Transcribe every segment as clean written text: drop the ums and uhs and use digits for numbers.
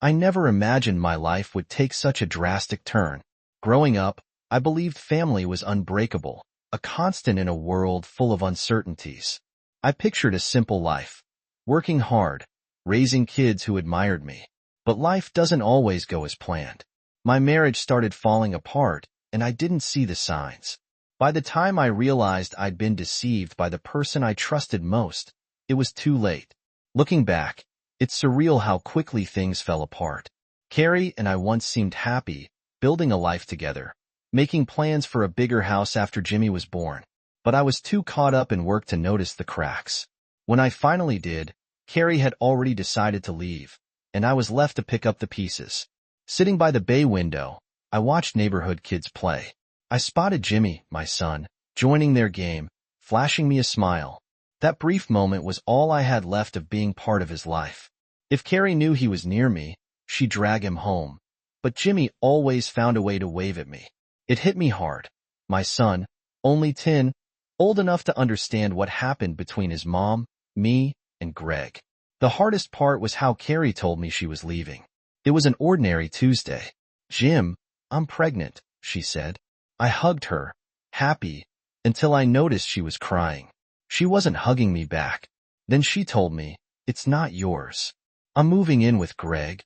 I never imagined my life would take such a drastic turn. Growing up, I believed family was unbreakable, a constant in a world full of uncertainties. I pictured a simple life, working hard, raising kids who admired me. But life doesn't always go as planned. My marriage started falling apart, and I didn't see the signs. By the time I realized I'd been deceived by the person I trusted most, it was too late. Looking back, it's surreal how quickly things fell apart. Carrie and I once seemed happy, building a life together, making plans for a bigger house after Jimmy was born. But I was too caught up in work to notice the cracks. When I finally did, Carrie had already decided to leave, and I was left to pick up the pieces. Sitting by the bay window, I watched neighborhood kids play. I spotted Jimmy, my son, joining their game, flashing me a smile. That brief moment was all I had left of being part of his life. If Carrie knew he was near me, she'd drag him home. But Jimmy always found a way to wave at me. It hit me hard. My son, only 10, old enough to understand what happened between his mom, me, and Greg. The hardest part was how Carrie told me she was leaving. It was an ordinary Tuesday. "Jim, I'm pregnant," she said. I hugged her, happy, until I noticed she was crying. She wasn't hugging me back. Then she told me, "It's not yours. I'm moving in with Greg."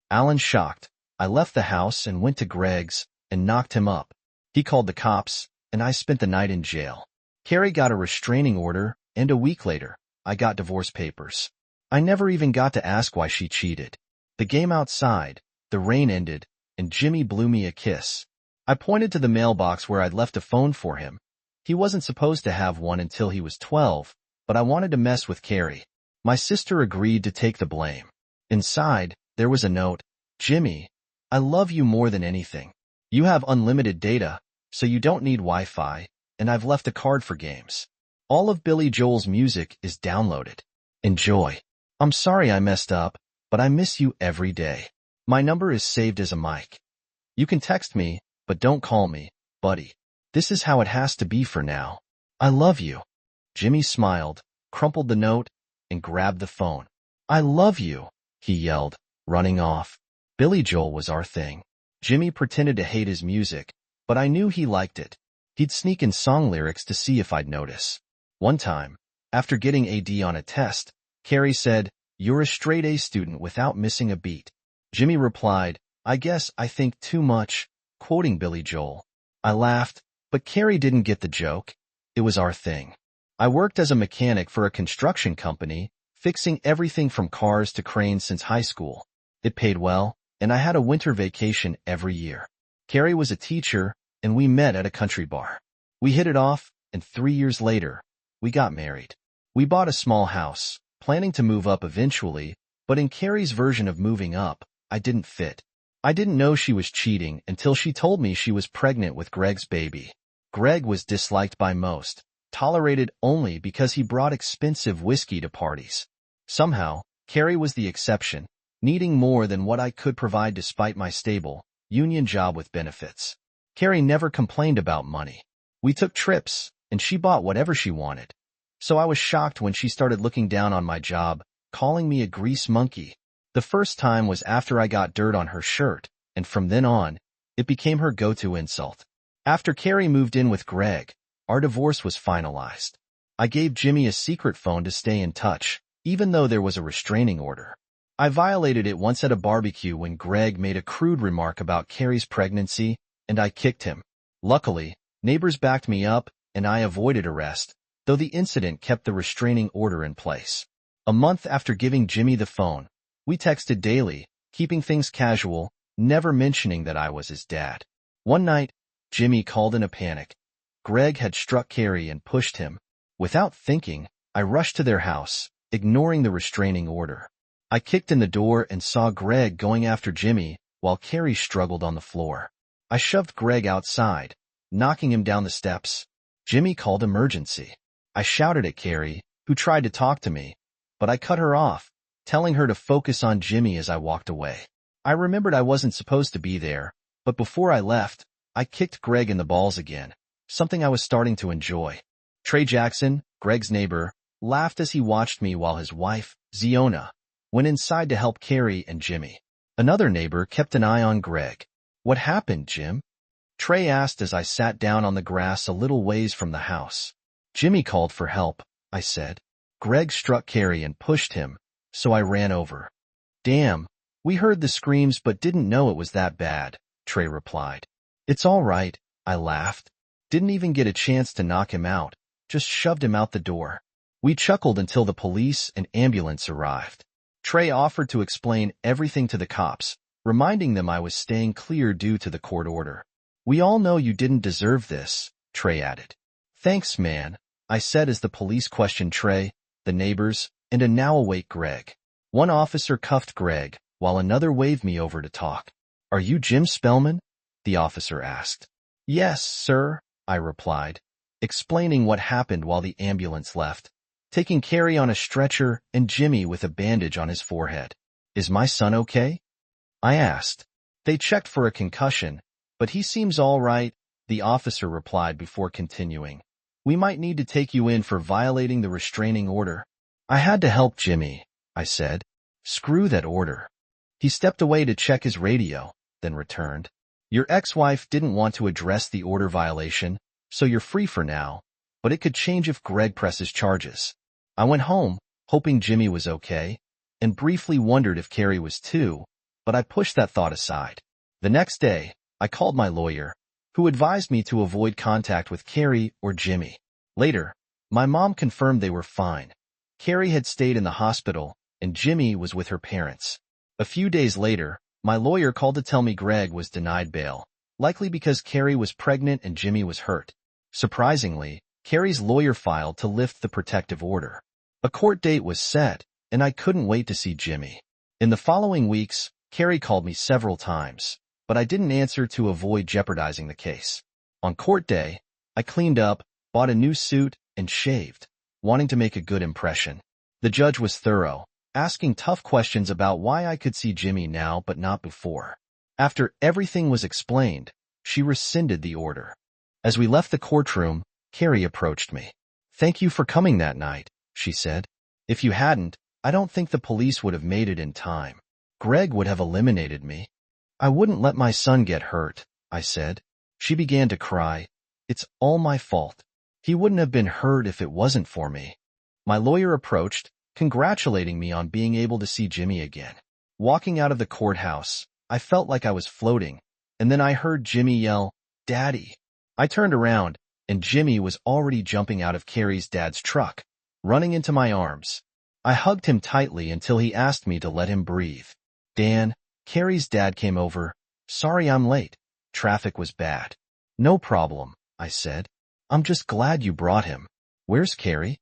Alan shocked. I left the house and went to Greg's and knocked him up. He called the cops, and I spent the night in jail. Carrie got a restraining order, and a week later, I got divorce papers. I never even got to ask why she cheated. The game outside, the rain ended, and Jimmy blew me a kiss. I pointed to the mailbox where I'd left a phone for him. He wasn't supposed to have one until he was 12, but I wanted to mess with Carrie. My sister agreed to take the blame. Inside, there was a note. "Jimmy, I love you more than anything. You have unlimited data, so you don't need Wi-Fi, and I've left a card for games. All of Billy Joel's music is downloaded. Enjoy. I'm sorry I messed up, but I miss you every day. My number is saved as a mic. You can text me, but don't call me, buddy. This is how it has to be for now. I love you." Jimmy smiled, crumpled the note, and grabbed the phone. "I love you," he yelled, running off. Billy Joel was our thing. Jimmy pretended to hate his music, but I knew he liked it. He'd sneak in song lyrics to see if I'd notice. One time, after getting a D on a test, Carrie said, "You're a straight A student without missing a beat." Jimmy replied, "I guess I think too much," quoting Billy Joel. I laughed, but Carrie didn't get the joke. It was our thing. I worked as a mechanic for a construction company, fixing everything from cars to cranes since high school. It paid well, and I had a winter vacation every year. Carrie was a teacher, and we met at a country bar. We hit it off, and 3 years later, we got married. We bought a small house, planning to move up eventually, but in Carrie's version of moving up, I didn't fit. I didn't know she was cheating until she told me she was pregnant with Greg's baby. Greg was disliked by most, tolerated only because he brought expensive whiskey to parties. Somehow, Carrie was the exception, needing more than what I could provide despite my stable, union job with benefits. Carrie never complained about money. We took trips, and she bought whatever she wanted. So I was shocked when she started looking down on my job, calling me a grease monkey. The first time was after I got dirt on her shirt, and from then on, it became her go-to insult. After Carrie moved in with Greg, our divorce was finalized. I gave Jimmy a secret phone to stay in touch, even though there was a restraining order. I violated it once at a barbecue when Greg made a crude remark about Carrie's pregnancy, and I kicked him. Luckily, neighbors backed me up, and I avoided arrest, though the incident kept the restraining order in place. A month after giving Jimmy the phone, we texted daily, keeping things casual, never mentioning that I was his dad. One night, Jimmy called in a panic. Greg had struck Carrie and pushed him. Without thinking, I rushed to their house, ignoring the restraining order. I kicked in the door and saw Greg going after Jimmy, while Carrie struggled on the floor. I shoved Greg outside, knocking him down the steps. Jimmy called emergency. I shouted at Carrie, who tried to talk to me, but I cut her off, telling her to focus on Jimmy as I walked away. I remembered I wasn't supposed to be there, but before I left, I kicked Greg in the balls again, something I was starting to enjoy. Trey Jackson, Greg's neighbor, laughed as he watched me while his wife, Ziona, went inside to help Carrie and Jimmy. Another neighbor kept an eye on Greg. "What happened, Jim?" Trey asked as I sat down on the grass a little ways from the house. "Jimmy called for help," I said. "Greg struck Carrie and pushed him, so I ran over." "Damn, we heard the screams but didn't know it was that bad," Trey replied. "It's all right," I laughed. "Didn't even get a chance to knock him out, just shoved him out the door." We chuckled until the police and ambulance arrived. Trey offered to explain everything to the cops, reminding them I was staying clear due to the court order. "We all know you didn't deserve this," Trey added. "Thanks, man," I said as the police questioned Trey, the neighbors, and a now-awake Greg. One officer cuffed Greg, while another waved me over to talk. "Are you Jim Spellman?" the officer asked. "Yes, sir," I replied, explaining what happened while the ambulance left, taking Carrie on a stretcher and Jimmy with a bandage on his forehead. "Is my son okay?" I asked. "They checked for a concussion, but he seems all right," the officer replied before continuing. "We might need to take you in for violating the restraining order." "I had to help Jimmy," I said. "Screw that order." He stepped away to check his radio, then returned. "Your ex-wife didn't want to address the order violation, so you're free for now, but it could change if Greg presses charges." I went home, hoping Jimmy was okay, and briefly wondered if Carrie was too, but I pushed that thought aside. The next day, I called my lawyer, who advised me to avoid contact with Carrie or Jimmy. Later, my mom confirmed they were fine. Carrie had stayed in the hospital, and Jimmy was with her parents. A few days later, my lawyer called to tell me Greg was denied bail, likely because Carrie was pregnant and Jimmy was hurt. Surprisingly, Carrie's lawyer filed to lift the protective order. A court date was set, and I couldn't wait to see Jimmy. In the following weeks, Carrie called me several times, but I didn't answer to avoid jeopardizing the case. On court day, I cleaned up, bought a new suit, and shaved, wanting to make a good impression. The judge was thorough, asking tough questions about why I could see Jimmy now but not before. After everything was explained, she rescinded the order. As we left the courtroom, Carrie approached me. "Thank you for coming that night," she said. "If you hadn't, I don't think the police would have made it in time. Greg would have eliminated me." "I wouldn't let my son get hurt," I said. She began to cry. "It's all my fault. He wouldn't have been hurt if it wasn't for me." My lawyer approached, congratulating me on being able to see Jimmy again. Walking out of the courthouse, I felt like I was floating, and then I heard Jimmy yell, "Daddy." I turned around, and Jimmy was already jumping out of Carrie's dad's truck, running into my arms. I hugged him tightly until he asked me to let him breathe. "Dan," Carrie's dad came over. "Sorry I'm late. Traffic was bad." "No problem," I said. "I'm just glad you brought him." "Where's Carrie?"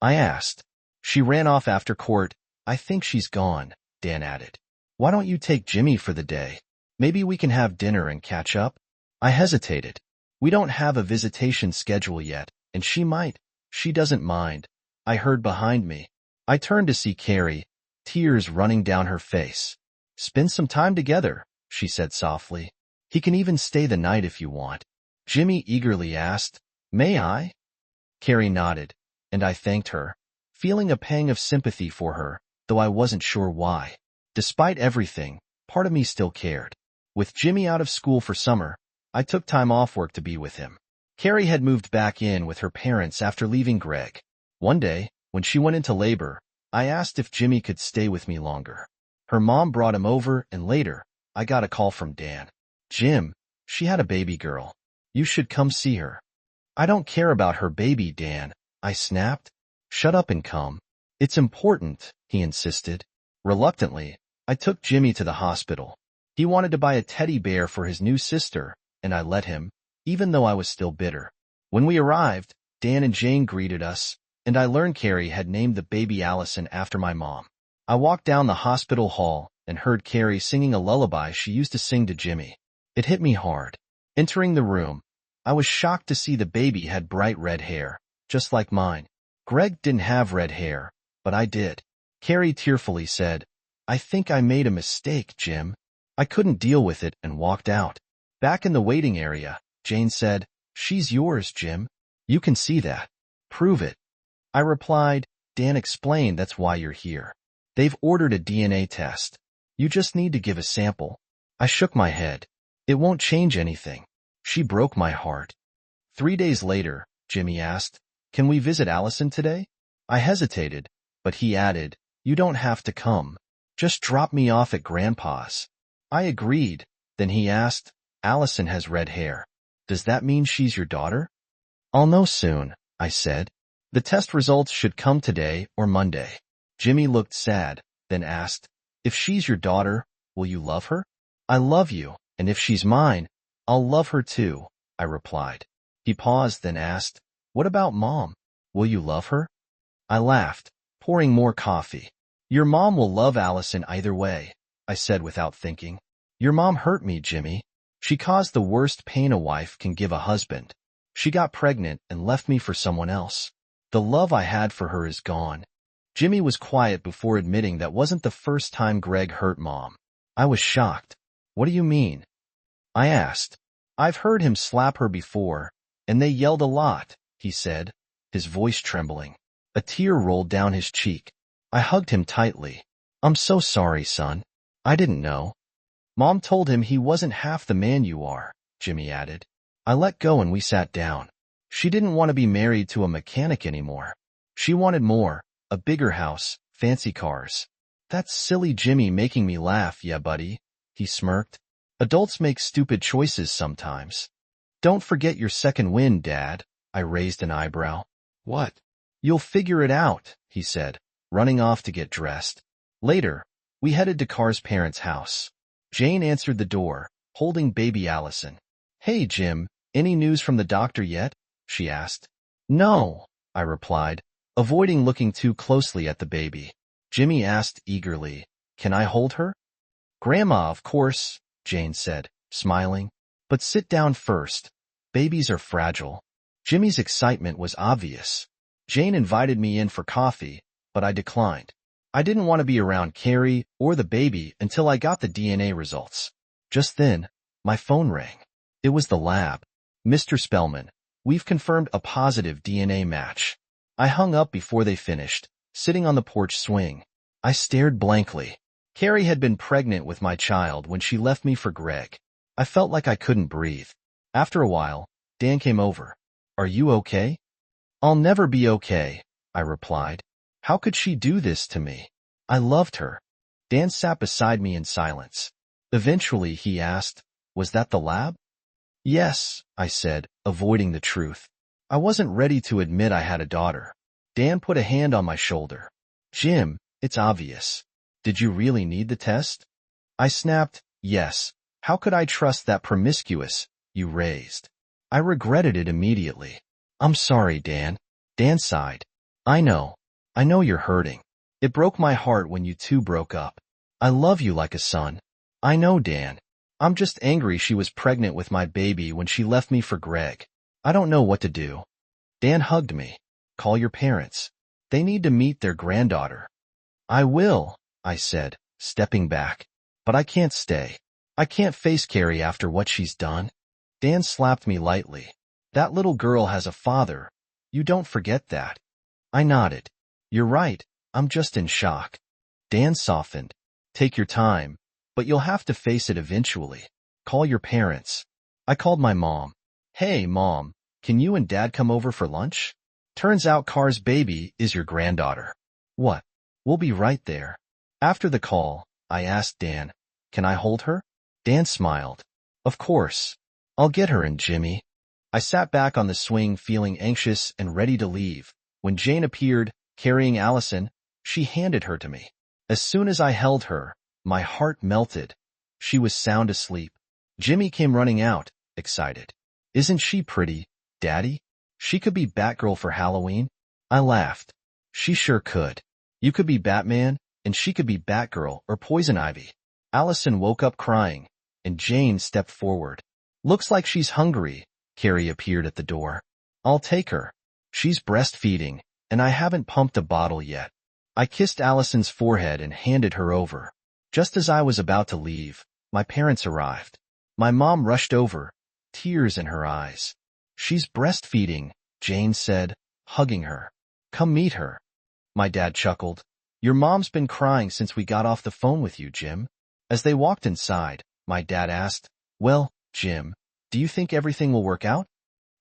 I asked. "She ran off after court. I think she's gone," Dan added. "Why don't you take Jimmy for the day? Maybe we can have dinner and catch up?" I hesitated. "We don't have a visitation schedule yet, and she doesn't mind," I heard behind me. I turned to see Carrie, tears running down her face. "Spend some time together," she said softly. "He can even stay the night if you want." Jimmy eagerly asked, "May I?" Carrie nodded, and I thanked her, feeling a pang of sympathy for her, though I wasn't sure why. Despite everything, part of me still cared. With Jimmy out of school for summer, I took time off work to be with him. Carrie had moved back in with her parents after leaving Greg. One day, when she went into labor, I asked if Jimmy could stay with me longer. Her mom brought him over, and later, I got a call from Dan. "Jim, she had a baby girl. You should come see her." "I don't care about her baby, Dan," I snapped. "Shut up and come." "It's important," he insisted. Reluctantly, I took Jimmy to the hospital. He wanted to buy a teddy bear for his new sister, and I let him, even though I was still bitter. When we arrived, Dan and Jane greeted us, and I learned Carrie had named the baby Allison after my mom. I walked down the hospital hall and heard Carrie singing a lullaby she used to sing to Jimmy. It hit me hard. Entering the room, I was shocked to see the baby had bright red hair, just like mine. Greg didn't have red hair, but I did. Carrie tearfully said, "I think I made a mistake, Jim." I couldn't deal with it and walked out. Back in the waiting area, Jane said, "She's yours, Jim. You can see that. Prove it." I replied, "Dan explained that's why you're here. They've ordered a DNA test." You just need to give a sample. I shook my head. It won't change anything. She broke my heart. 3 days later, Jimmy asked, can we visit Allison today? I hesitated, but he added, you don't have to come. Just drop me off at Grandpa's. I agreed. Then he asked, Allison has red hair. Does that mean she's your daughter? I'll know soon, I said. The test results should come today or Monday. Jimmy looked sad, then asked, if she's your daughter, will you love her? I love you, and if she's mine, I'll love her too, I replied. He paused, then asked, what about Mom? Will you love her? I laughed, pouring more coffee. Your mom will love Allison either way, I said without thinking. Your mom hurt me, Jimmy. She caused the worst pain a wife can give a husband. She got pregnant and left me for someone else. The love I had for her is gone. Jimmy was quiet before admitting that wasn't the first time Greg hurt Mom. I was shocked. What do you mean? I asked. I've heard him slap her before, and they yelled a lot, he said, his voice trembling. A tear rolled down his cheek. I hugged him tightly. I'm so sorry, son. I didn't know. Mom told him he wasn't half the man you are, Jimmy added. I let go and we sat down. She didn't want to be married to a mechanic anymore. She wanted more, a bigger house, fancy cars. That's silly Jimmy making me laugh, yeah buddy, he smirked. Adults make stupid choices sometimes. Don't forget your second win, Dad, I raised an eyebrow. What? You'll figure it out, he said, running off to get dressed. Later, we headed to Car's parents' house. Jane answered the door, holding baby Allison. Hey, Jim, any news from the doctor yet? She asked. No, I replied, avoiding looking too closely at the baby. Jimmy asked eagerly, can I hold her? Grandma, of course, Jane said, smiling. But sit down first. Babies are fragile. Jimmy's excitement was obvious. Jane invited me in for coffee, but I declined. I didn't want to be around Carrie or the baby until I got the DNA results. Just then, my phone rang. It was the lab. Mr. Spellman, we've confirmed a positive DNA match. I hung up before they finished, sitting on the porch swing. I stared blankly. Carrie had been pregnant with my child when she left me for Greg. I felt like I couldn't breathe. After a while, Dan came over. Are you okay? I'll never be okay, I replied. How could she do this to me? I loved her. Dan sat beside me in silence. Eventually, he asked, was that the lab? Yes, I said, avoiding the truth. I wasn't ready to admit I had a daughter. Dan put a hand on my shoulder. Jim, it's obvious. Did you really need the test? I snapped, yes. How could I trust that promiscuous you raised? I regretted it immediately. I'm sorry, Dan. Dan sighed. I know you're hurting. It broke my heart when you two broke up. I love you like a son. I know, Dan. I'm just angry she was pregnant with my baby when she left me for Greg. I don't know what to do. Dan hugged me. Call your parents. They need to meet their granddaughter. I will, I said, stepping back. But I can't stay. I can't face Carrie after what she's done. Dan slapped me lightly. That little girl has a father. You don't forget that. I nodded. You're right. I'm just in shock. Dan softened. Take your time, but you'll have to face it eventually. Call your parents. I called my mom. Hey, Mom, can you and Dad come over for lunch? Turns out Car's baby is your granddaughter. What? We'll be right there. After the call, I asked Dan, can I hold her? Dan smiled. Of course. I'll get her and Jimmy. I sat back on the swing feeling anxious and ready to leave. When Jane appeared, carrying Allison, she handed her to me. As soon as I held her, my heart melted. She was sound asleep. Jimmy came running out, excited. Isn't she pretty, Daddy? She could be Batgirl for Halloween. I laughed. She sure could. You could be Batman, and she could be Batgirl or Poison Ivy. Allison woke up crying, and Jane stepped forward. Looks like she's hungry. Carrie appeared at the door. I'll take her. She's breastfeeding, and I haven't pumped a bottle yet. I kissed Allison's forehead and handed her over. Just as I was about to leave, my parents arrived. My mom rushed over, tears in her eyes. She's breastfeeding, Jane said, hugging her. Come meet her. My dad chuckled. Your mom's been crying since we got off the phone with you, Jim. As they walked inside, my dad asked, "Well, Jim, do you think everything will work out?"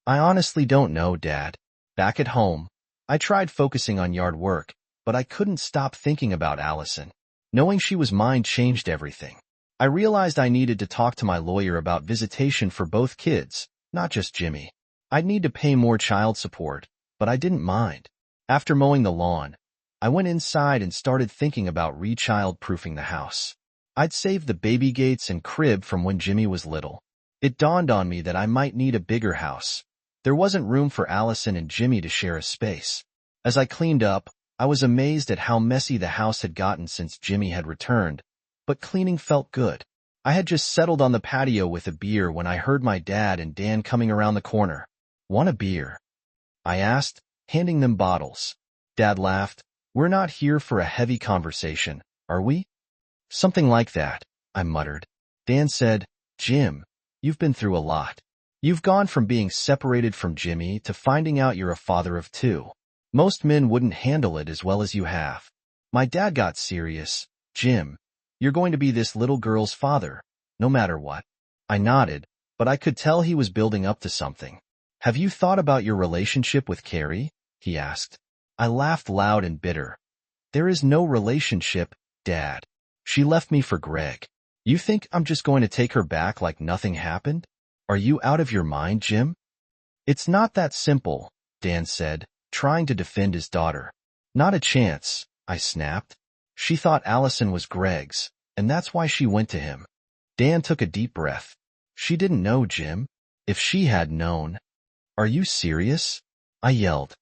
"I honestly don't know, Dad." Back at home, I tried focusing on yard work, but I couldn't stop thinking about Allison. Knowing she was mine changed everything. I realized I needed to talk to my lawyer about visitation for both kids, not just Jimmy. I'd need to pay more child support, but I didn't mind. After mowing the lawn, I went inside and started thinking about re-child-proofing the house. I'd saved the baby gates and crib from when Jimmy was little. It dawned on me that I might need a bigger house. There wasn't room for Allison and Jimmy to share a space. As I cleaned up, I was amazed at how messy the house had gotten since Jimmy had returned, but cleaning felt good. I had just settled on the patio with a beer when I heard my dad and Dan coming around the corner. "Want a beer?" I asked, handing them bottles. Dad laughed. "We're not here for a heavy conversation, are we?" "Something like that," I muttered. Dan said, "Jim, you've been through a lot. You've gone from being separated from Jimmy to finding out you're a father of two. Most men wouldn't handle it as well as you have." My dad got serious. "Jim, you're going to be this little girl's father, no matter what." I nodded, but I could tell he was building up to something. "Have you thought about your relationship with Carrie?" he asked. I laughed loud and bitter. "There is no relationship, Dad. She left me for Greg. You think I'm just going to take her back like nothing happened? Are you out of your mind, Jim?" "It's not that simple," Dan said, trying to defend his daughter. "Not a chance," I snapped. "She thought Allison was Greg's, and that's why she went to him." Dan took a deep breath. "She didn't know, Jim. If she had known—" "Are you serious?" I yelled.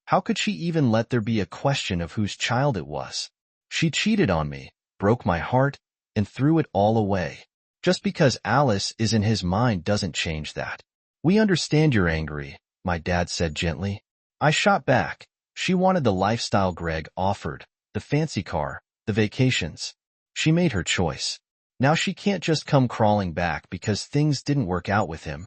"How could she even let there be a question of whose child it was? She cheated on me, broke my heart, and threw it all away. Just because Alice is in his mind doesn't change that." "We understand you're angry," my dad said gently. I shot back. She wanted the lifestyle Greg offered, the fancy car, the vacations. She made her choice. Now she can't just come crawling back because things didn't work out with him.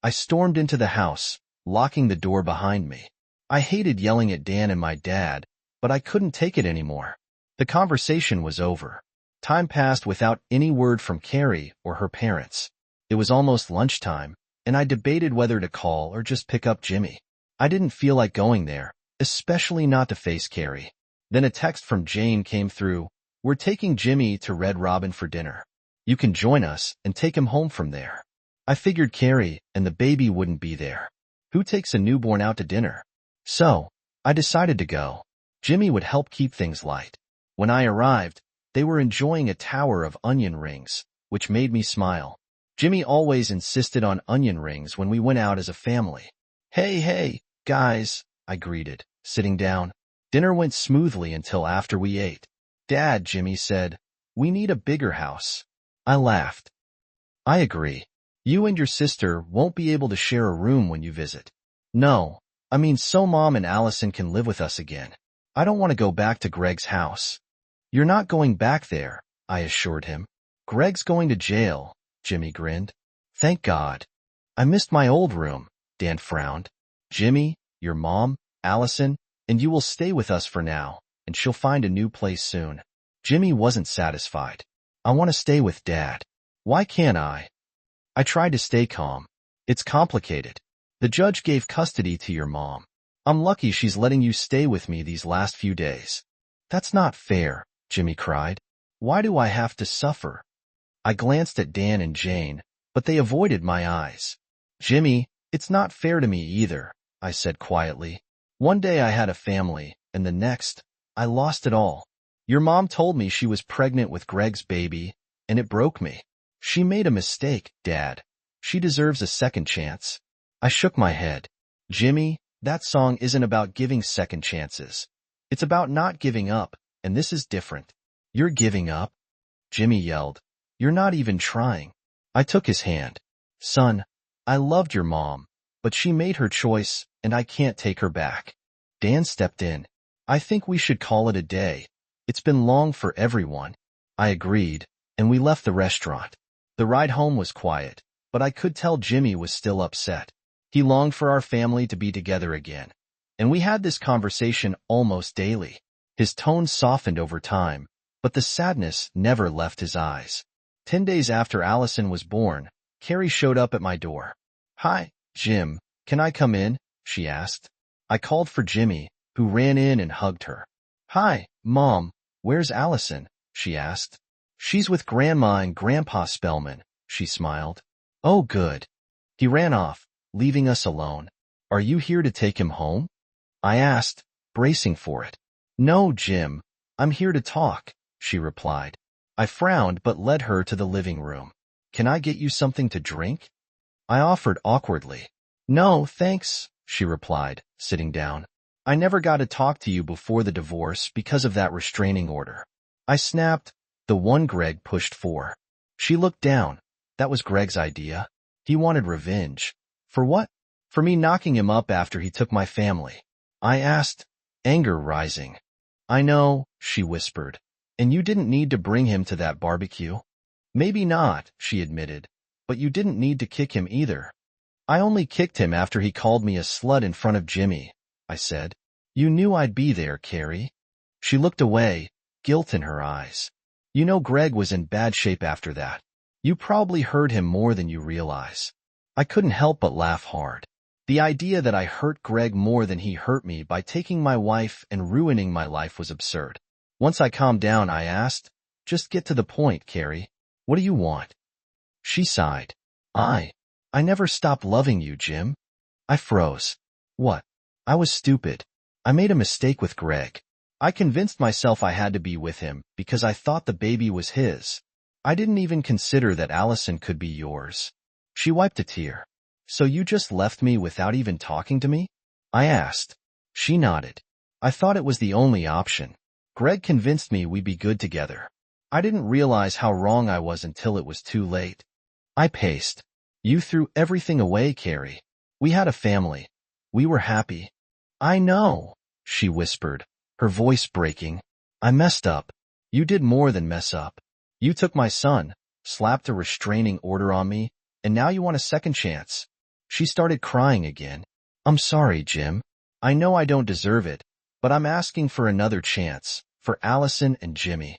I stormed into the house, locking the door behind me. I hated yelling at Dan and my dad, but I couldn't take it anymore. The conversation was over. Time passed without any word from Carrie or her parents. It was almost lunchtime, and I debated whether to call or just pick up Jimmy. I didn't feel like going there, especially not to face Carrie. Then a text from Jane came through. "We're taking Jimmy to Red Robin for dinner. You can join us and take him home from there." I figured Carrie and the baby wouldn't be there. Who takes a newborn out to dinner? So, I decided to go. Jimmy would help keep things light. When I arrived, they were enjoying a tower of onion rings, which made me smile. Jimmy always insisted on onion rings when we went out as a family. Hey, guys," I greeted, sitting down. Dinner went smoothly until after we ate. "Dad," Jimmy said, "we need a bigger house." I laughed. "I agree. You and your sister won't be able to share a room when you visit." "No, I mean so Mom and Allison can live with us again. I don't want to go back to Greg's house." "You're not going back there," I assured him. "Greg's going to jail," Jimmy grinned. "Thank God." "I missed my old room," Dan frowned. "Jimmy, your mom, Allison, and you will stay with us for now, and she'll find a new place soon." Jimmy wasn't satisfied. "I want to stay with Dad." "Why can't I?" I tried to stay calm. "It's complicated. The judge gave custody to your mom. I'm lucky she's letting you stay with me these last few days." "That's not fair," Jimmy cried. "Why do I have to suffer?" I glanced at Dan and Jane, but they avoided my eyes. "Jimmy, it's not fair to me either," I said quietly. "One day I had a family, and the next, I lost it all. Your mom told me she was pregnant with Greg's baby, and it broke me. She made a mistake, Dad. She deserves a second chance." I shook my head. "Jimmy, that song isn't about giving second chances. It's about not giving up, and this is different." "You're giving up?" Jimmy yelled. "You're not even trying." I took his hand. "Son, I loved your mom, but she made her choice, and I can't take her back." Dan stepped in. "I think we should call it a day. It's been long for everyone." I agreed, and we left the restaurant. The ride home was quiet, but I could tell Jimmy was still upset. He longed for our family to be together again, and we had this conversation almost daily. His tone softened over time, but the sadness never left his eyes. 10 days after Allison was born, Carrie showed up at my door. "Hi, Jim. Can I come in?" she asked. I called for Jimmy, who ran in and hugged her. "Hi, Mom. Where's Allison?" she asked. "She's with Grandma and Grandpa Spellman," she smiled. "Oh, good." He ran off, leaving us alone. "Are you here to take him home?" I asked, bracing for it. "No, Jim. I'm here to talk," she replied. I frowned but led her to the living room. "Can I get you something to drink?" I offered awkwardly. "No, thanks," she replied, sitting down. "I never got to talk to you before the divorce because of that restraining order." I snapped, "The one Greg pushed for." She looked down. "That was Greg's idea. He wanted revenge." "For what?" "For me knocking him up after he took my family." I asked, anger rising. "I know," she whispered. "And you didn't need to bring him to that barbecue." "Maybe not," she admitted. "But you didn't need to kick him either." "I only kicked him after he called me a slut in front of Jimmy," I said. "You knew I'd be there, Carrie." She looked away, guilt in her eyes. "You know Greg was in bad shape after that. You probably hurt him more than you realize." I couldn't help but laugh hard. The idea that I hurt Greg more than he hurt me by taking my wife and ruining my life was absurd. Once I calmed down, I asked, "Just get to the point, Carrie. What do you want?" She sighed. I never stopped loving you, Jim." I froze. "What?" "I was stupid. I made a mistake with Greg. I convinced myself I had to be with him because I thought the baby was his. I didn't even consider that Allison could be yours." She wiped a tear. "So you just left me without even talking to me?" I asked. She nodded. "I thought it was the only option. Greg convinced me we'd be good together. I didn't realize how wrong I was until it was too late." I paced. "You threw everything away, Carrie. We had a family. We were happy." "I know," she whispered, her voice breaking. "I messed up. You did more than mess up. You took my son, slapped a restraining order on me, and now you want a second chance." She started crying again. "I'm sorry, Jim. I know I don't deserve it, but I'm asking for another chance, for Allison and Jimmy."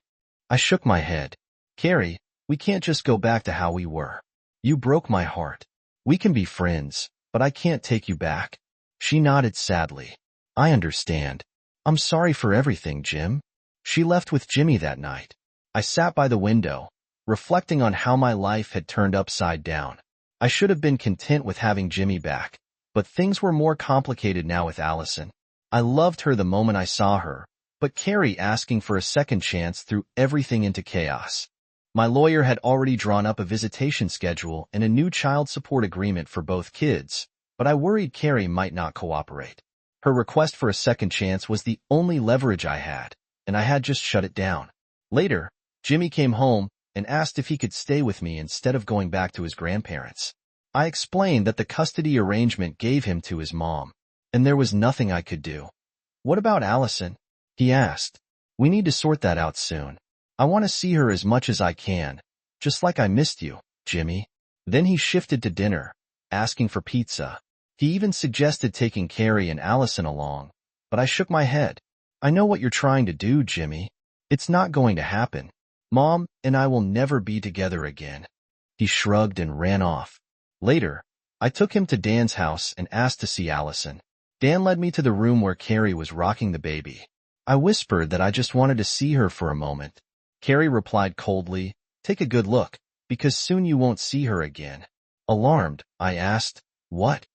I shook my head. "Carrie, we can't just go back to how we were. You broke my heart. We can be friends, but I can't take you back." She nodded sadly. "I understand. I'm sorry for everything, Jim." She left with Jimmy that night. I sat by the window, reflecting on how my life had turned upside down. I should have been content with having Jimmy back, but things were more complicated now with Allison. I loved her the moment I saw her, but Carrie asking for a second chance threw everything into chaos. My lawyer had already drawn up a visitation schedule and a new child support agreement for both kids, but I worried Carrie might not cooperate. Her request for a second chance was the only leverage I had, and I had just shut it down. Later, Jimmy came home and asked if he could stay with me instead of going back to his grandparents. I explained that the custody arrangement gave him to his mom, and there was nothing I could do. "What about Allison?" he asked. "We need to sort that out soon. I want to see her as much as I can, just like I missed you, Jimmy." Then he shifted to dinner, asking for pizza. He even suggested taking Carrie and Allison along, but I shook my head. "I know what you're trying to do, Jimmy. It's not going to happen. Mom and I will never be together again." He shrugged and ran off. Later, I took him to Dan's house and asked to see Allison. Dan led me to the room where Carrie was rocking the baby. I whispered that I just wanted to see her for a moment. Carrie replied coldly, "Take a good look, because soon you won't see her again." Alarmed, I asked, "What?"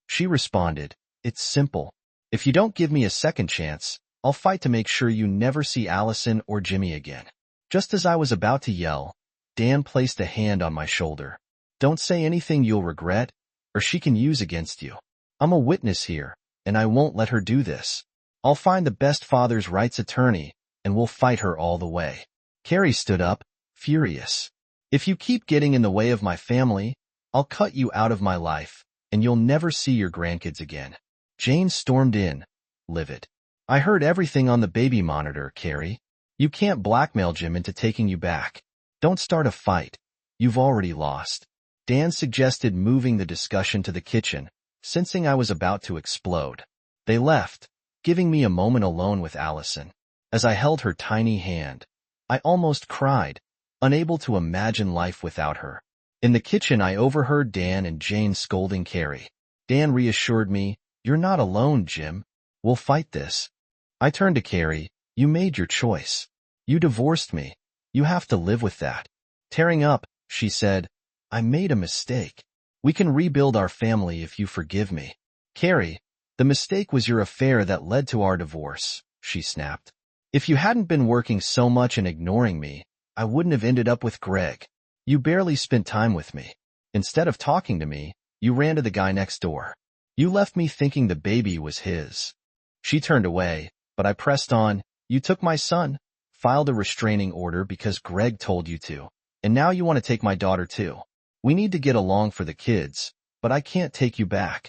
She responded, "It's simple. If you don't give me a second chance, I'll fight to make sure you never see Allison or Jimmy again." Just as I was about to yell, Dan placed a hand on my shoulder. "Don't say anything you'll regret, or she can use against you. I'm a witness here, and I won't let her do this. I'll find the best father's rights attorney, and we'll fight her all the way." Carrie stood up, furious. "If you keep getting in the way of my family, I'll cut you out of my life, and you'll never see your grandkids again." Jane stormed in, livid. "I heard everything on the baby monitor, Carrie. You can't blackmail Jim into taking you back. Don't start a fight. You've already lost." Dan suggested moving the discussion to the kitchen, sensing I was about to explode. They left, giving me a moment alone with Allison. As I held her tiny hand, I almost cried, unable to imagine life without her. In the kitchen, I overheard Dan and Jane scolding Carrie. Dan reassured me, "You're not alone, Jim. We'll fight this." I turned to Carrie. "You made your choice. You divorced me. You have to live with that." Tearing up, she said, "I made a mistake. We can rebuild our family if you forgive me." "Carrie, the mistake was your affair that led to our divorce," she snapped. "If you hadn't been working so much and ignoring me, I wouldn't have ended up with Greg. You barely spent time with me. Instead of talking to me, you ran to the guy next door. You left me thinking the baby was his." She turned away, but I pressed on. "You took my son, filed a restraining order because Greg told you to, and now you want to take my daughter too. We need to get along for the kids, but I can't take you back."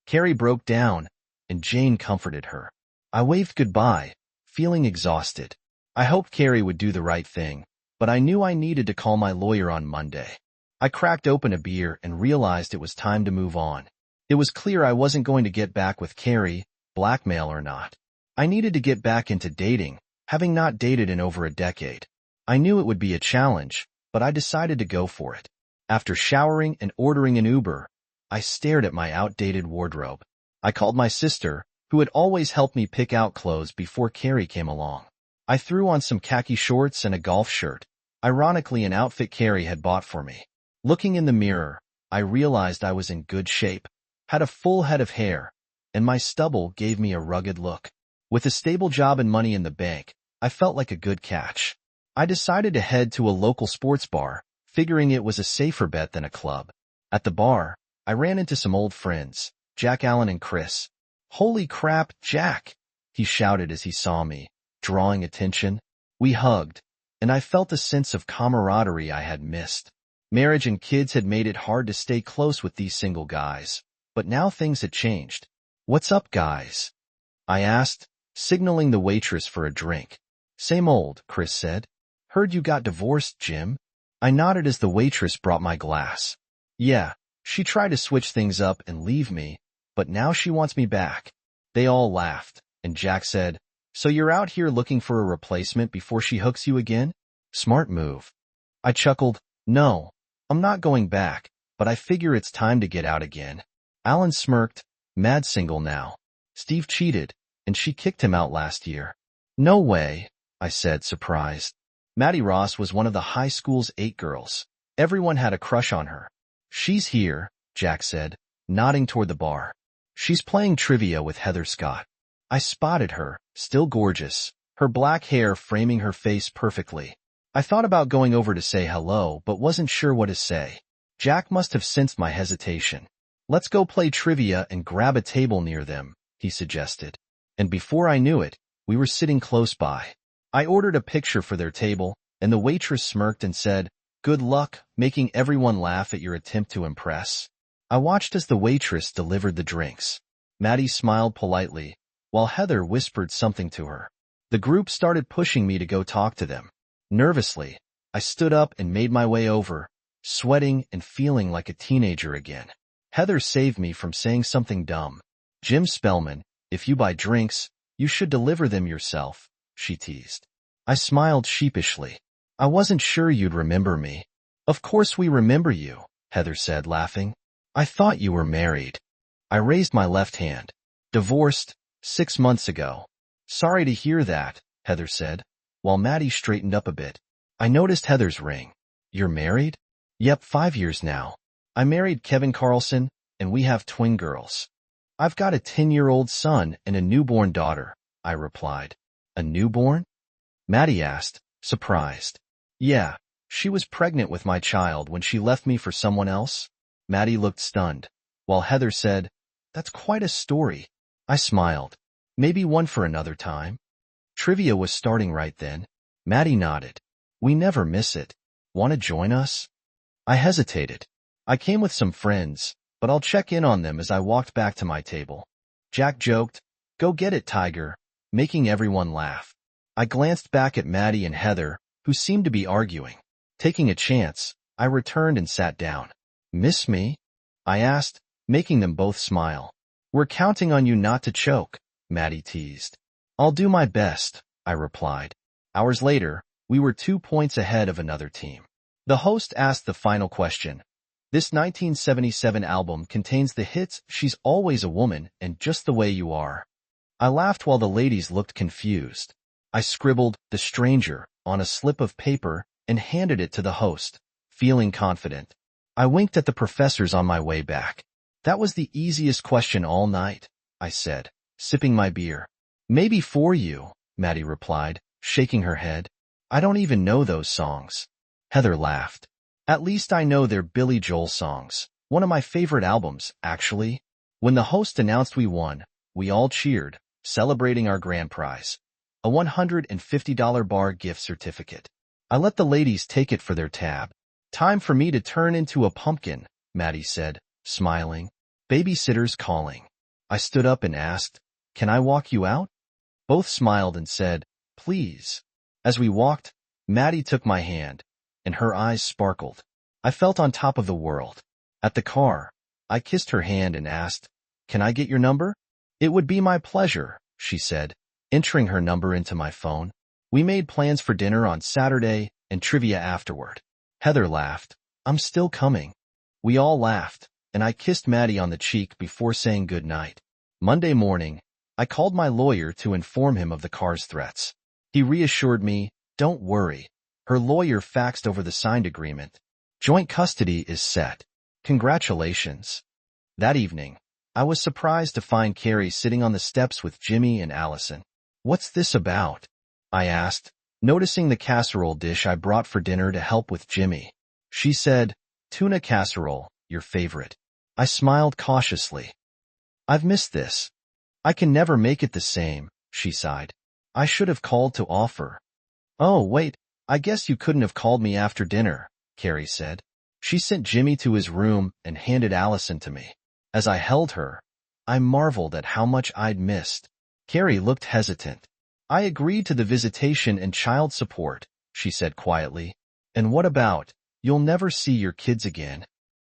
Carrie broke down, and Jane comforted her. I waved goodbye, feeling exhausted. I hoped Carrie would do the right thing, but I knew I needed to call my lawyer on Monday. I cracked open a beer and realized it was time to move on. It was clear I wasn't going to get back with Carrie, blackmail or not. I needed to get back into dating, having not dated in over a decade. I knew it would be a challenge, but I decided to go for it. After showering and ordering an Uber, I stared at my outdated wardrobe. I called my sister, who had always helped me pick out clothes before Carrie came along. I threw on some khaki shorts and a golf shirt, ironically an outfit Carrie had bought for me. Looking in the mirror, I realized I was in good shape, had a full head of hair, and my stubble gave me a rugged look. With a stable job and money in the bank, I felt like a good catch. I decided to head to a local sports bar, figuring it was a safer bet than a club. At the bar, I ran into some old friends, Jack Allen and Chris. "Holy crap, Jack!" he shouted as he saw me, drawing attention. We hugged, and I felt a sense of camaraderie I had missed. Marriage and kids had made it hard to stay close with these single guys, but now things had changed. "What's up, guys?" I asked, signaling the waitress for a drink. "Same old," Chris said. "Heard you got divorced, Jim." I nodded as the waitress brought my glass. "Yeah, she tried to switch things up and leave me, but now she wants me back." They all laughed, and Jack said, "So you're out here looking for a replacement before she hooks you again? Smart move." I chuckled. "No, I'm not going back, but I figure it's time to get out again." Alan smirked. "Mad single now. Steve cheated, and she kicked him out last year." "No way," I said, surprised. Maddie Ross was one of the high school's 8 girls. Everyone had a crush on her. "She's here," Jack said, nodding toward the bar. "She's playing trivia with Heather Scott." I spotted her, still gorgeous, her black hair framing her face perfectly. I thought about going over to say hello, but wasn't sure what to say. Jack must have sensed my hesitation. "Let's go play trivia and grab a table near them," he suggested. And before I knew it, we were sitting close by. I ordered a picture for their table, and the waitress smirked and said, "Good luck, making everyone laugh at your attempt to impress." I watched as the waitress delivered the drinks. Maddie smiled politely, while Heather whispered something to her. The group started pushing me to go talk to them. Nervously, I stood up and made my way over, sweating and feeling like a teenager again. Heather saved me from saying something dumb. "Jim Spellman, if you buy drinks, you should deliver them yourself," she teased. I smiled sheepishly. "I wasn't sure you'd remember me." "Of course we remember you," Heather said, laughing. "I thought you were married." I raised my left hand. "Divorced, 6 months ago." "Sorry to hear that," Heather said, while Maddie straightened up a bit. I noticed Heather's ring. "You're married?" "Yep, 5 years now. I married Kevin Carlson, and we have twin girls." "I've got a 10-year-old son and a newborn daughter," I replied. "A newborn?" Maddie asked, surprised. "Yeah, she was pregnant with my child when she left me for someone else." Maddie looked stunned, while Heather said, "That's quite a story." I smiled. "Maybe one for another time." Trivia was starting right then. Maddie nodded. "We never miss it. Want to join us?" I hesitated. "I came with some friends, but I'll check in on them." As I walked back to my table, Jack joked, "Go get it, Tiger," making everyone laugh. I glanced back at Maddie and Heather, who seemed to be arguing. Taking a chance, I returned and sat down. "Miss me?" I asked, making them both smile. "We're counting on you not to choke," Maddie teased. "I'll do my best," I replied. Hours later, we We were 2 points ahead of another team. The host asked the final question. This 1977 album contains the hits She's Always a Woman and Just the Way You Are. I laughed while the ladies looked confused. I scribbled The Stranger on a slip of paper and handed it to the host, feeling confident. I winked at the professors on my way back. That was the easiest question all night, I said, sipping my beer. Maybe for you, Maddie replied, shaking her head. I don't even know those songs. Heather laughed. At least I know they're Billy Joel songs. One of my favorite albums, actually. When the host announced we won, we all cheered, celebrating our grand prize. A $150 bar gift certificate. I let the ladies take it for their tab. Time for me to turn into a pumpkin, Maddie said, smiling. Babysitter's calling. I stood up and asked, Can I walk you out? Both smiled and said, Please. As we walked, Maddie took my hand, and her eyes sparkled. I felt on top of the world. At the car, I kissed her hand and asked, Can I get your number? It would be my pleasure, she said, entering her number into my phone. We made plans for dinner on Saturday and trivia afterward. Heather laughed. I'm still coming. We all laughed, and I kissed Maddie on the cheek before saying good night. Monday morning, I called my lawyer to inform him of the car's threats. He reassured me, Don't worry. Her lawyer faxed over the signed agreement. Joint custody is set. Congratulations. That evening, I was surprised to find Carrie sitting on the steps with Jimmy and Allison. What's this about? I asked, noticing the casserole dish I brought for dinner to help with Jimmy. She said, Tuna casserole, your favorite. I smiled cautiously. I've missed this. I can never make it the same, she sighed. I should have called to offer. Oh, wait, I guess you couldn't have called me after dinner, Carrie said. She sent Jimmy to his room and handed Allison to me. As I held her, I marveled at how much I'd missed. Carrie looked hesitant. I agreed to the visitation and child support, she said quietly. And what about, you'll never see your kids again?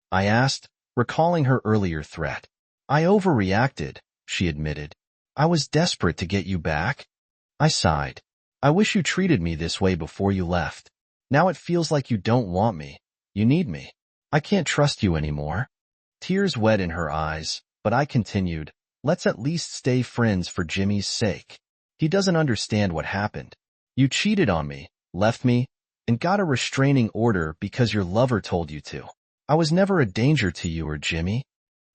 I asked, recalling her earlier threat. I overreacted, she admitted. I was desperate to get you back. I sighed. I wish you treated me this way before you left. Now it feels like you don't want me. You need me. I can't trust you anymore. Tears wet in her eyes, but I continued, Let's at least stay friends for Jimmy's sake. He doesn't understand what happened. You cheated on me, left me, and got a restraining order because your lover told you to. I was never a danger to you or Jimmy.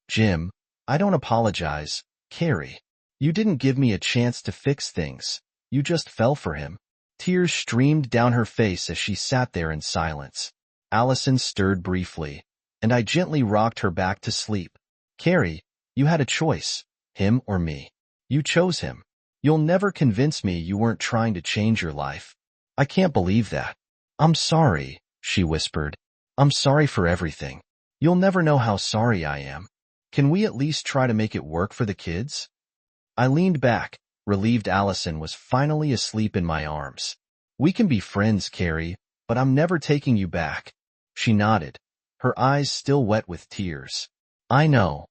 Jim, I don't apologize, Carrie. You didn't give me a chance to fix things. You just fell for him. Tears streamed down her face as she sat there in silence. Allison stirred briefly, and I gently rocked her back to sleep. Carrie, you had a choice, him or me. You chose him. You'll never convince me you weren't trying to change your life. I can't believe that. I'm sorry, she whispered. I'm sorry for everything. You'll never know how sorry I am. Can we at least try to make it work for the kids? I leaned back, relieved Allison was finally asleep in my arms. We can be friends, Carrie, but I'm never taking you back. She nodded, her eyes still wet with tears. I know.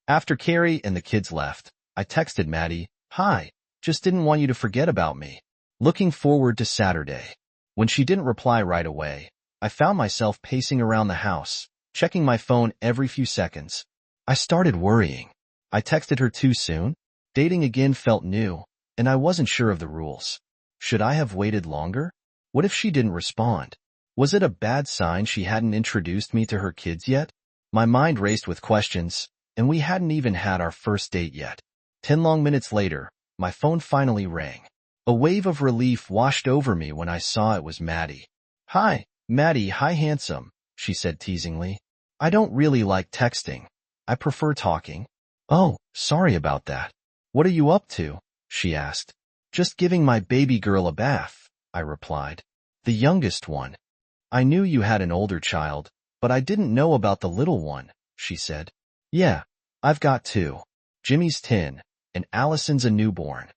After Carrie and the kids left, I texted Maddie, Hi, just didn't want you to forget about me. Looking forward to Saturday. When she didn't reply right away, I found myself pacing around the house, checking my phone every few seconds. I started worrying. I texted her too soon. Dating again felt new, and I wasn't sure of the rules. Should I have waited longer? What if she didn't respond? Was it a bad sign she hadn't introduced me to her kids yet? My mind raced with questions, and we hadn't even had our first date yet. 10 long minutes later, my phone finally rang. A wave of relief washed over me when I saw it was Maddie. Hi, Maddie, hi handsome, she said teasingly. I don't really like texting. I prefer talking. Oh, sorry about that. What are you up to? She asked. Just giving my baby girl a bath, I replied. The youngest one. I knew you had an older child, but I didn't know about the little one, she said. Yeah, I've got 2. Jimmy's 10, and Allison's a newborn.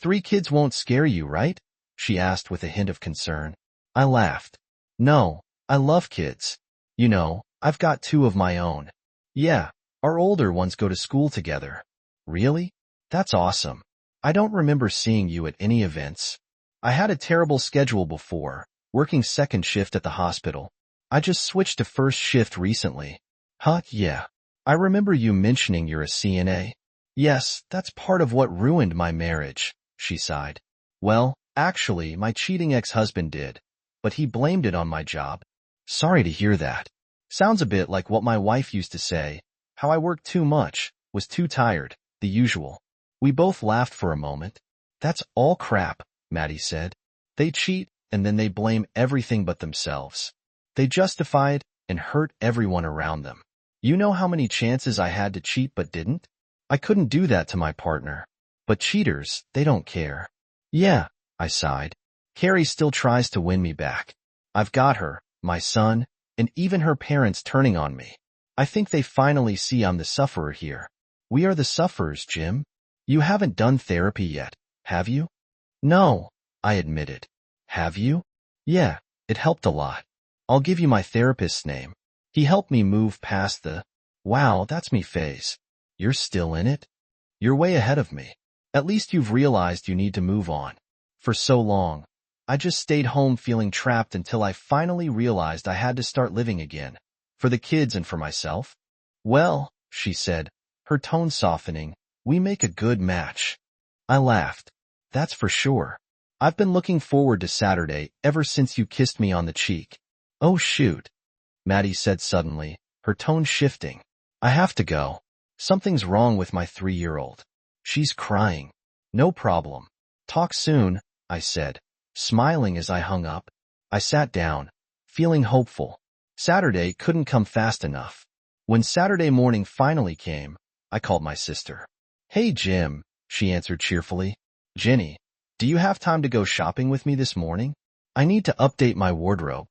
3 kids won't scare you, right? She asked with a hint of concern. I laughed. No, I love kids. You know, I've got 2 of my own. Yeah, our older ones go to school together. Really? That's awesome. I don't remember seeing you at any events. I had a terrible schedule before, working second shift at the hospital. I just switched to first shift recently. Huh, yeah. I remember you mentioning you're a CNA. Yes, that's part of what ruined my marriage, she sighed. Well, actually, my cheating ex-husband did, but he blamed it on my job. Sorry to hear that. Sounds a bit like what my wife used to say, how I worked too much, was too tired, the usual. We both laughed for a moment. That's all crap, Maddie said. They cheat, and then they blame everything but themselves. They justify it and hurt everyone around them. You know how many chances I had to cheat but didn't? I couldn't do that to my partner. But cheaters, they don't care. Yeah, I sighed. Carrie still tries to win me back. I've got her, my son, and even her parents turning on me. I think they finally see I'm the sufferer here. We are the sufferers, Jim. You haven't done therapy yet, have you? No, I admitted. Have you? Yeah, it helped a lot. I'll give you my therapist's name. He helped me move past the, wow, that's me phase. You're still in it? You're way ahead of me. At least you've realized you need to move on. For so long, I just stayed home feeling trapped until I finally realized I had to start living again. For the kids and for myself. Well, she said, her tone softening, we make a good match. I laughed. That's for sure. I've been looking forward to Saturday ever since you kissed me on the cheek. Oh shoot, Maddie said suddenly, her tone shifting. I have to go. Something's wrong with my 3-year-old. She's crying. No problem. Talk soon, I said, smiling as I hung up. I sat down, feeling hopeful. Saturday couldn't come fast enough. When Saturday morning finally came, I called my sister. Hey Jim, she answered cheerfully. Jenny, do you have time to go shopping with me this morning? I need to update my wardrobe.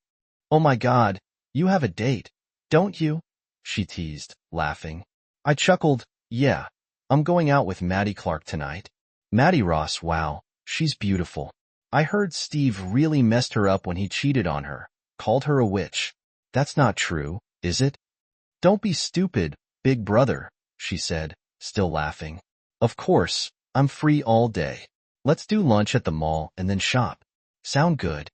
Oh my God, you have a date, don't you? She teased, laughing. I chuckled, yeah, I'm going out with Maddie Clark tonight. Maddie Ross, wow, she's beautiful. I heard Steve really messed her up when he cheated on her, called her a witch. That's not true, is it? Don't be stupid, big brother, she said, still laughing. Of course, I'm free all day. Let's do lunch at the mall and then shop. Sound good?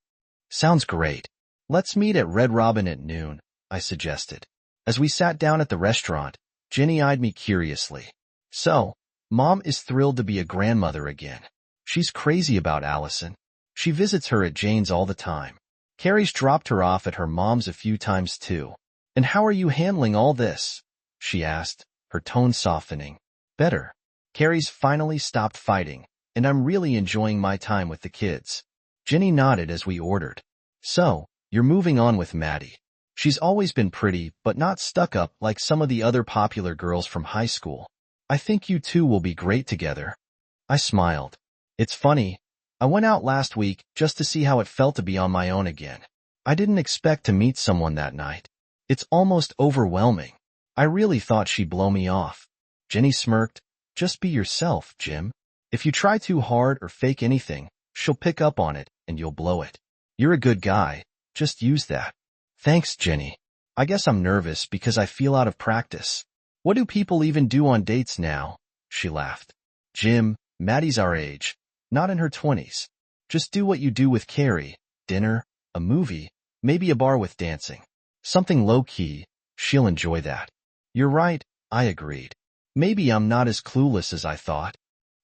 Sounds great. Let's meet at Red Robin at noon, I suggested. As we sat down at the restaurant, Jenny eyed me curiously. So, Mom is thrilled to be a grandmother again. She's crazy about Allison. She visits her at Jane's all the time. Carrie's dropped her off at her mom's a few times too. And how are you handling all this? She asked, her tone softening. Better. Carrie's finally stopped fighting, and I'm really enjoying my time with the kids. Jenny nodded as we ordered. So, you're moving on with Maddie. She's always been pretty, but not stuck up like some of the other popular girls from high school. I think you two will be great together. I smiled. It's funny. I went out last week just to see how it felt to be on my own again. I didn't expect to meet someone that night. It's almost overwhelming. I really thought she'd blow me off. Jenny smirked. Just be yourself, Jim. If you try too hard or fake anything, she'll pick up on it and you'll blow it. You're a good guy. Just use that. Thanks, Jenny. I guess I'm nervous because I feel out of practice. What do people even do on dates now? She laughed. Jim, Maddie's our age, not in her 20s. Just do what you do with Carrie. Dinner, a movie, maybe a bar with dancing. Something low-key. She'll enjoy that. You're right, I agreed. Maybe I'm not as clueless as I thought.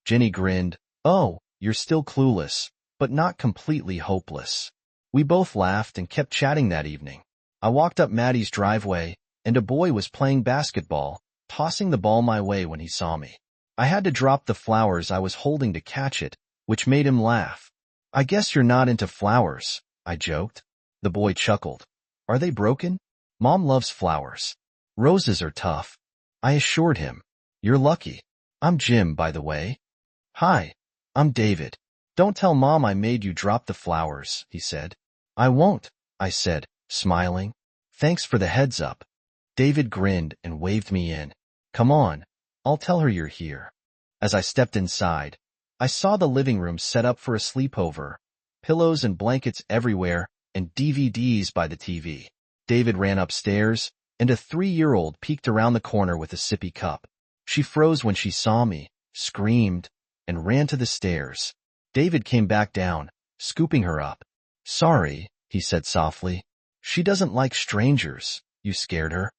Jenny grinned. Oh, you're still clueless, but not completely hopeless. We both laughed and kept chatting that evening. I walked up Maddie's driveway, and a boy was playing basketball, tossing the ball my way when he saw me. I had to drop the flowers I was holding to catch it, which made him laugh. I guess you're not into flowers, I joked. The boy chuckled. Are they broken? Mom loves flowers. Roses are tough. I assured him. You're lucky. I'm Jim, by the way. Hi, I'm David. Don't tell Mom I made you drop the flowers, he said. I won't, I said, smiling. Thanks for the heads up. David grinned and waved me in. Come on, I'll tell her you're here. As I stepped inside, I saw the living room set up for a sleepover, pillows and blankets everywhere, and DVDs by the TV. David ran upstairs, and a 3-year-old peeked around the corner with a sippy cup. She froze when she saw me, screamed, and ran to the stairs. David came back down, scooping her up. Sorry, he said softly. She doesn't like strangers. You scared her?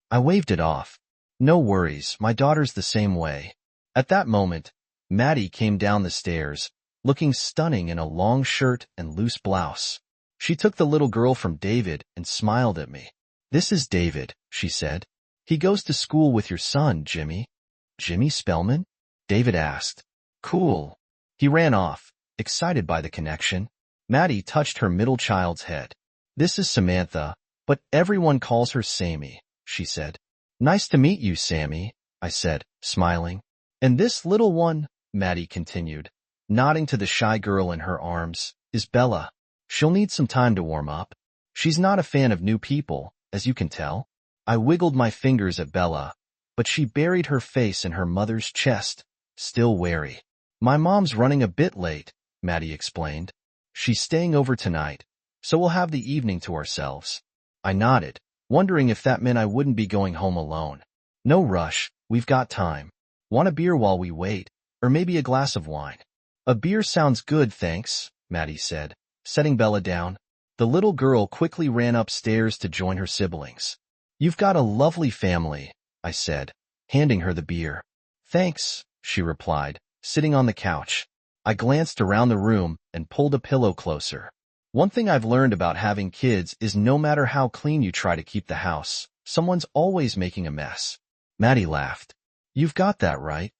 I waved it off. No worries, my daughter's the same way. At that moment, Maddie came down the stairs, looking stunning in a long shirt and loose blouse. She took the little girl from David and smiled at me. This is David, she said. He goes to school with your son, Jimmy. Jimmy Spellman? David asked. Cool. He ran off, excited by the connection. Maddie touched her middle child's head. This is Samantha, but everyone calls her Sammy, she said. Nice to meet you, Sammy, I said, smiling. And this little one, Maddie continued, nodding to the shy girl in her arms, is Bella. She'll need some time to warm up. She's not a fan of new people, as you can tell. I wiggled my fingers at Bella, but she buried her face in her mother's chest, still wary. My mom's running a bit late, Maddie explained. She's staying over tonight, so we'll have the evening to ourselves. I nodded, wondering if that meant I wouldn't be going home alone. No rush, we've got time. Want a beer while we wait, or maybe a glass of wine? A beer sounds good, thanks, Maddie said, setting Bella down. The little girl quickly ran upstairs to join her siblings. You've got a lovely family, I said, handing her the beer. Thanks, she replied, sitting on the couch. I glanced around the room and pulled a pillow closer. One thing I've learned about having kids is no matter how clean you try to keep the house, someone's always making a mess. Maddie laughed. You've got that right.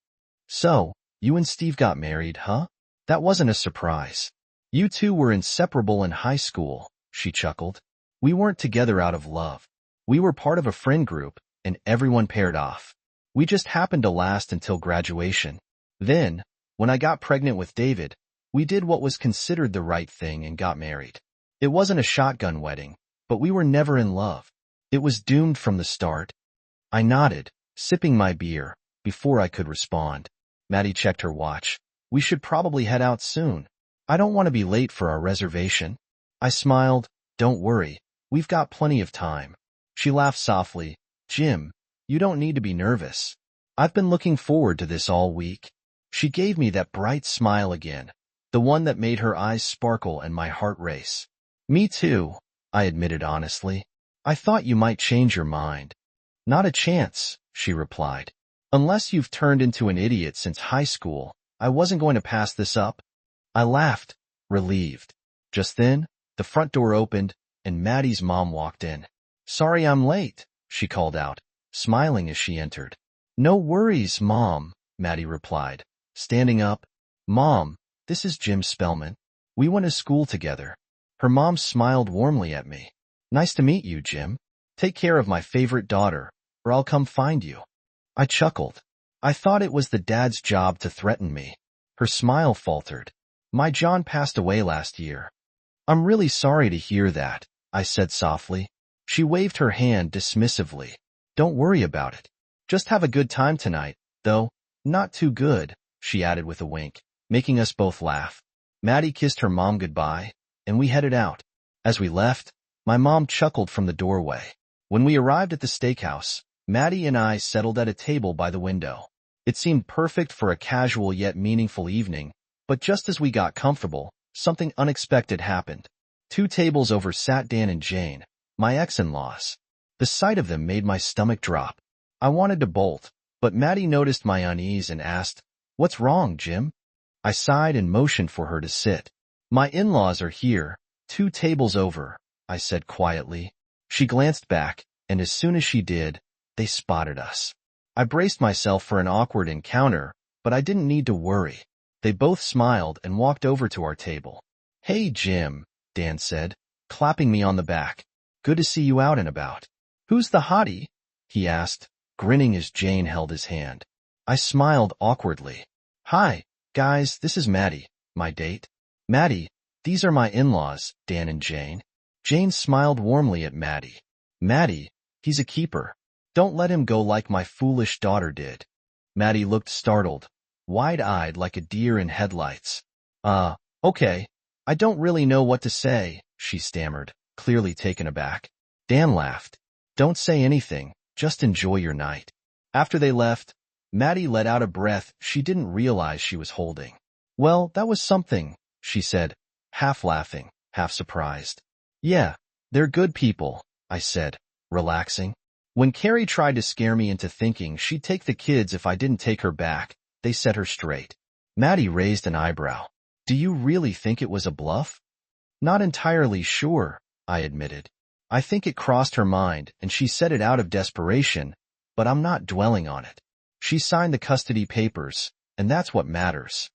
So, you and Steve got married, huh? That wasn't a surprise. You two were inseparable in high school, she chuckled. We weren't together out of love. We were part of a friend group, and everyone paired off. We just happened to last until graduation. Then, when I got pregnant with David, we did what was considered the right thing and got married. It wasn't a shotgun wedding, but we were never in love. It was doomed from the start. I nodded, sipping my beer, before I could respond. Maddie checked her watch. We should probably head out soon. I don't want to be late for our reservation. I smiled. Don't worry, we've got plenty of time. She laughed softly. Jim, you don't need to be nervous. I've been looking forward to this all week. She gave me that bright smile again, the one that made her eyes sparkle and my heart race. Me too, I admitted honestly. I thought you might change your mind. Not a chance, she replied. Unless you've turned into an idiot since high school, I wasn't going to pass this up. I laughed, relieved. Just then, the front door opened, and Maddie's mom walked in. Sorry I'm late, she called out, smiling as she entered. No worries, Mom, Maddie replied, standing up. Mom, this is Jim Spellman. We went to school together. Her mom smiled warmly at me. Nice to meet you, Jim. Take care of my favorite daughter, or I'll come find you. I chuckled. I thought it was the dad's job to threaten me. Her smile faltered. My John passed away last year. I'm really sorry to hear that, I said softly. She waved her hand dismissively. Don't worry about it. Just have a good time tonight, though, not too good, she added with a wink, making us both laugh. Maddie kissed her mom goodbye, and we headed out. As we left, my mom chuckled from the doorway. When we arrived at the steakhouse, Maddie and I settled at a table by the window. It seemed perfect for a casual yet meaningful evening, but just as we got comfortable, something unexpected happened. 2 tables over sat Dan and Jane, my ex-in-laws. The sight of them made my stomach drop. I wanted to bolt, but Maddie noticed my unease and asked, What's wrong, Jim? I sighed and motioned for her to sit. My in-laws are here, 2 tables over, I said quietly. She glanced back, and as soon as she did, they spotted us. I braced myself for an awkward encounter, but I didn't need to worry. They both smiled and walked over to our table. Hey, Jim, Dan said, clapping me on the back. Good to see you out and about. Who's the hottie? He asked, grinning as Jane held his hand. I smiled awkwardly. Hi, guys, this is Maddie, my date. Maddie, these are my in-laws, Dan and Jane. Jane smiled warmly at Maddie. Maddie, he's a keeper. Don't let him go like my foolish daughter did. Maddie looked startled, wide-eyed like a deer in headlights. Okay. I don't really know what to say, she stammered, clearly taken aback. Dan laughed. Don't say anything, just enjoy your night. After they left, Maddie let out a breath she didn't realize she was holding. Well, that was something, she said, half laughing, half surprised. Yeah, they're good people, I said, relaxing. When Carrie tried to scare me into thinking she'd take the kids if I didn't take her back, they set her straight. Maddie raised an eyebrow. Do you really think it was a bluff? Not entirely sure, I admitted. I think it crossed her mind and she said it out of desperation, but I'm not dwelling on it. She signed the custody papers, and that's what matters.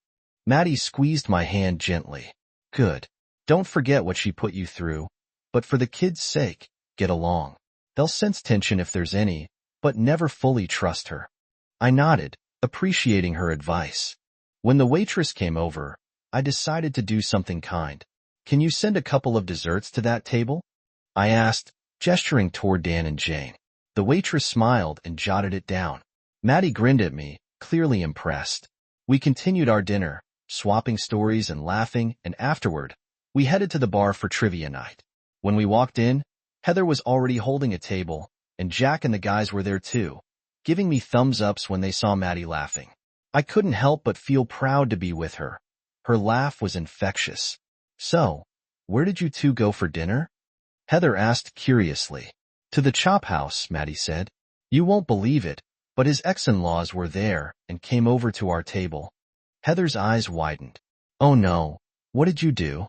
Maddie squeezed my hand gently. Good. Don't forget what she put you through, but for the kids' sake, get along. They'll sense tension if there's any, but never fully trust her. I nodded, appreciating her advice. When the waitress came over, I decided to do something kind. Can you send a couple of desserts to that table? I asked, gesturing toward Dan and Jane. The waitress smiled and jotted it down. Maddie grinned at me, clearly impressed. We continued our dinner, swapping stories and laughing, and afterward, we headed to the bar for trivia night. When we walked in, Heather was already holding a table, and Jack and the guys were there too, giving me thumbs-ups when they saw Maddie laughing. I couldn't help but feel proud to be with her. Her laugh was infectious. So, where did you two go for dinner? Heather asked curiously. To the chop house, Maddie said. You won't believe it, but his ex-in-laws were there and came over to our table. Heather's eyes widened. Oh no, what did you do?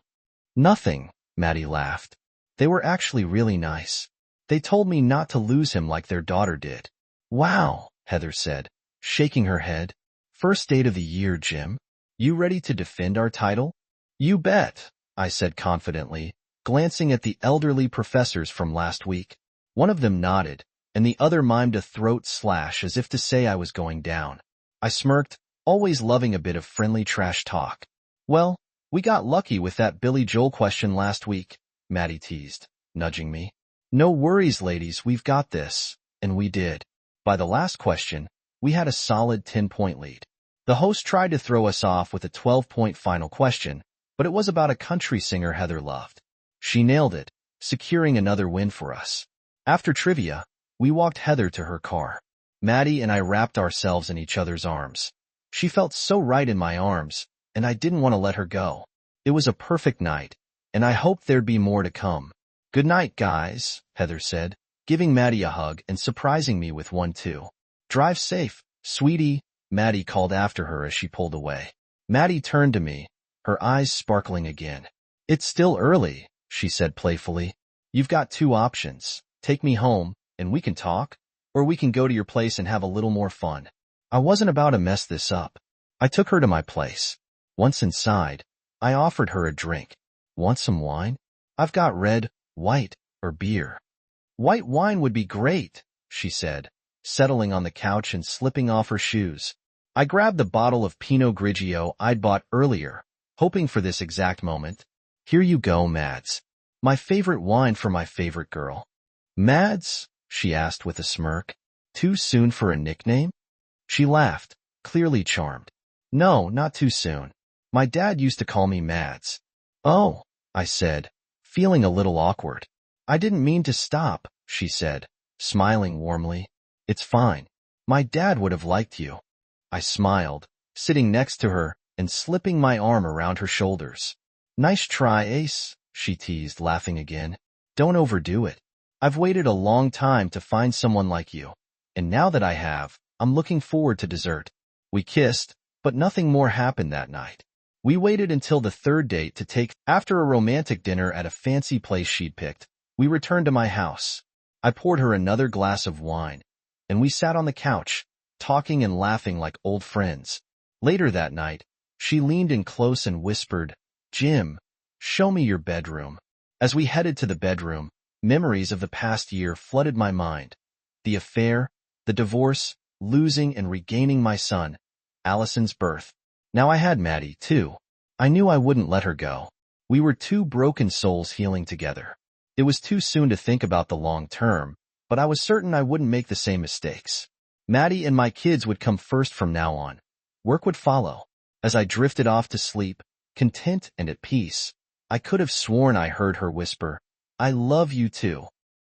Nothing, Maddie laughed. They were actually really nice. They told me not to lose him like their daughter did. Wow, Heather said, shaking her head. First date of the year, Jim. You ready to defend our title? You bet, I said confidently, glancing at the elderly professors from last week. One of them nodded, and the other mimed a throat slash as if to say I was going down. I smirked, always loving a bit of friendly trash talk. Well, we got lucky with that Billy Joel question last week, Maddie teased, nudging me. No worries, ladies, we've got this. And we did. By the last question, we had a solid 10-point lead. The host tried to throw us off with a 12-point final question, but it was about a country singer Heather loved. She nailed it, securing another win for us. After trivia, we walked Heather to her car. Maddie and I wrapped ourselves in each other's arms. She felt so right in my arms, and I didn't want to let her go. It was a perfect night, and I hoped there'd be more to come. Good night, guys, Heather said, giving Maddie a hug and surprising me with one too. Drive safe, sweetie, Maddie called after her as she pulled away. Maddie turned to me, her eyes sparkling again. It's still early, she said playfully. You've got two options. Take me home, and we can talk, or we can go to your place and have a little more fun. I wasn't about to mess this up. I took her to my place. Once inside, I offered her a drink. Want some wine? I've got red, white, or beer. White wine would be great, she said, settling on the couch and slipping off her shoes. I grabbed the bottle of Pinot Grigio I'd bought earlier, hoping for this exact moment. Here you go, Mads. My favorite wine for my favorite girl. Mads? She asked with a smirk. Too soon for a nickname? She laughed, clearly charmed. No, not too soon. My dad used to call me Mads. Oh, I said, feeling a little awkward. I didn't mean to stop, she said, smiling warmly. It's fine. My dad would have liked you. I smiled, sitting next to her and slipping my arm around her shoulders. Nice try, Ace, she teased, laughing again. Don't overdo it. I've waited a long time to find someone like you, and now that I have, I'm looking forward to dessert. We kissed, but nothing more happened that night. We waited until the third date to take. After a romantic dinner at a fancy place she'd picked, we returned to my house. I poured her another glass of wine, and we sat on the couch, talking and laughing like old friends. Later that night, she leaned in close and whispered, Jim, show me your bedroom. As we headed to the bedroom, memories of the past year flooded my mind. The affair, the divorce, losing and regaining my son, Allison's birth. Now I had Maddie, too. I knew I wouldn't let her go. We were two broken souls healing together. It was too soon to think about the long term, but I was certain I wouldn't make the same mistakes. Maddie and my kids would come first from now on. Work would follow. As I drifted off to sleep, content and at peace, I could have sworn I heard her whisper, I love you too.